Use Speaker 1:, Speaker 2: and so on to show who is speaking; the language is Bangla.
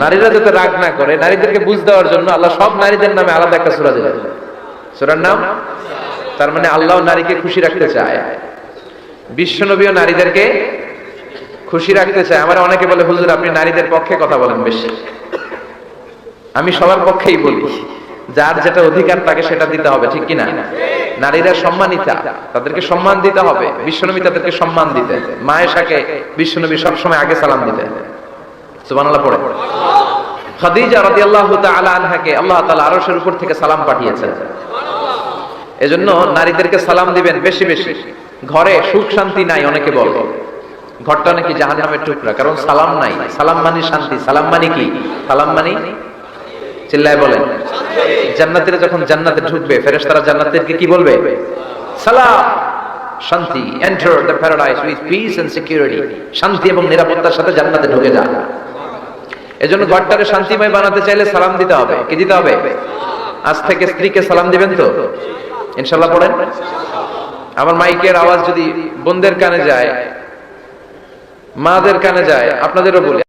Speaker 1: নারীরা যাতে রাগ না করে, নারীদেরকে বুঝ দেওয়ার জন্য আল্লাহ সব নারীদের নামে আলাদা একটা সূরা দিলেন। সূরার নাম, তার মানে আল্লাহ নারীকে খুশি রাখতে চায়, বিশ্বনবীও নারীদেরকে খুশি রাখতে চায়। আমার অনেকে বলে, হুজুর আপনি নারীদের পক্ষে কথা বলেন বেশি। আমি সবার পক্ষেই বলি, যার যেটা অধিকার তাকে সেটা দিতে হবে, ঠিক কিনা? নারীরা সম্মানিতা, তাদেরকে সম্মান দিতে হবে। বিশ্বনবী তাদেরকে সম্মান দিতেন। মায়েশাকে বিশ্বনবী সবসময় আগে সালাম দিতেন। সুবহানাল্লাহ পড়ে। খাদিজা রাদিয়াল্লাহু তাআলা আনহাকে আল্লাহ তাআলা আরশের উপর থেকে সালাম পাঠিয়েছেন। এজন্য নারীদেরকে সালাম দিবেন বেশি বেশি। ঘরে সুখ শান্তি নাই, অনেকে বলে ঘরটা নাকি জাহান্নামের টুকরা, কারণ সালাম নাই। সালাম মানে শান্তি। সালাম মানে কি? সালাম মানে, চিল্লায় বলেন, জান্নাতীরা যখন জান্নাতে ঢুকবে, ফেরেশতারা জান্নাতীদেরকে কি বলবে? সালাম, শান্তি। Enter the paradise with peace and security. শান্তি এবং নিরাপত্তার সাথে জান্নাতে ঢুকে যান। এজন্য ঘরটাকে শান্তিময় বানাতে চাইলে সালাম দিতে হবে। কি দিতে হবে? আজ থেকে স্ত্রীকে সালাম দিবেন তো ইনশাআল্লাহ পড়েন। আমার মাইকের আওয়াজ যদি বোনদের কানে যায়, মাদের কানে যায়, আপনাদেরও বলি